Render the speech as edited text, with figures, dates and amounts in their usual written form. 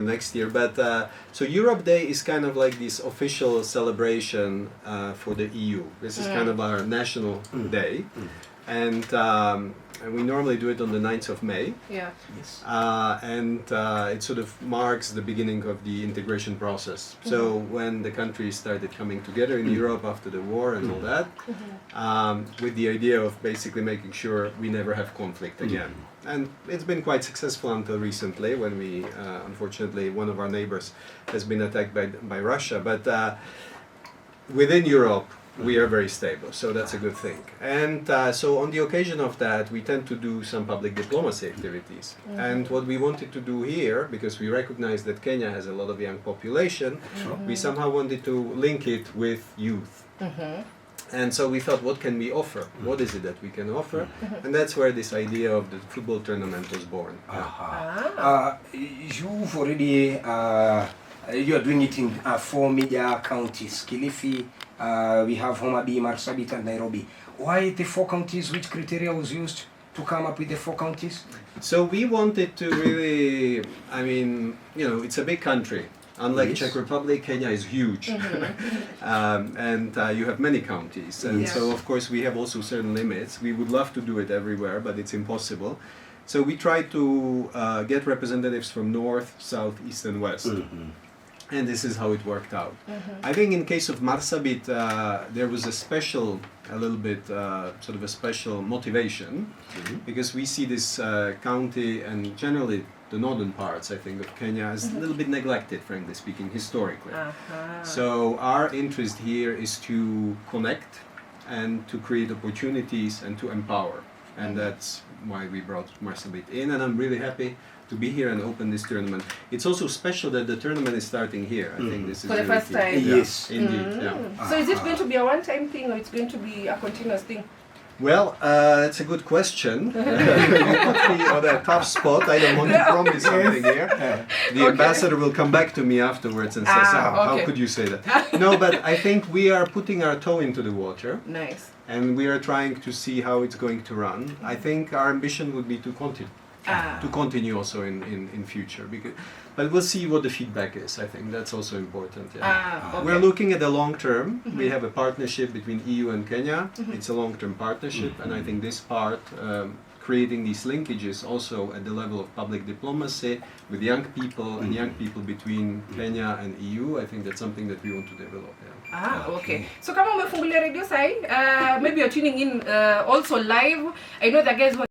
next year. But so Europe Day is kind of like this official celebration for the EU. This is kind of our national day, and we normally do it on the 9th of May. Yeah. Yes. And it sort of marks the beginning of the integration process. So when the countries started coming together in Europe after the war and all that, with the idea of basically making sure we never have conflict again. And it's been quite successful until recently, when we, unfortunately, one of our neighbors has been attacked by Russia. But within Europe, we are very stable, so that's a good thing. And so on the occasion of that, we tend to do some public diplomacy activities. And what we wanted to do here, because we recognize that Kenya has a lot of young population, we somehow wanted to link it with youth. And so we thought, what can we offer? What is it that we can offer? And that's where this idea of the football tournament was born. You've already, you're doing it in 4 major counties, Kilifi, we have Homa Bay, Marsabit and Nairobi. Why the 4 counties? Which criteria was used to come up with the 4 counties? So we wanted to really, I mean, you know, it's a big country. Unlike Czech Republic, Kenya is huge, and you have many counties, and so of course we have also certain limits. We would love to do it everywhere, but it's impossible. So we tried to get representatives from north, south, east, and west, and this is how it worked out. I think in case of Marsabit, there was a little bit sort of a special motivation, because we see this county and generally the northern parts, I think, of Kenya is a little bit neglected, frankly speaking, historically. So our interest here is to connect and to create opportunities and to empower. And that's why we brought Marsabit in, and I'm really happy to be here and open this tournament. It's also special that the tournament is starting here. I think this is For the really first key. time. Yes. Indeed, yeah. So is it going to be a one-time thing, or it's going to be a continuous thing? Well, that's a good question. You put me on a tough spot. I don't want to promise something here. The ambassador will come back to me afterwards and say, how could you say that? No, but I think we are putting our toe into the water. Nice. And we are trying to see how it's going to run. I think our ambition would be to continue also in future. But we'll see what the feedback is. I think that's also important. Yeah. We're looking at the long term. We have a partnership between EU and Kenya. It's a long-term partnership, and I think this part, creating these linkages also at the level of public diplomacy with young people and young people between Kenya and EU, I think that's something that we want to develop. Yeah. Okay. So kama umefungulia radio sai, maybe you're tuning in also live. I know the guys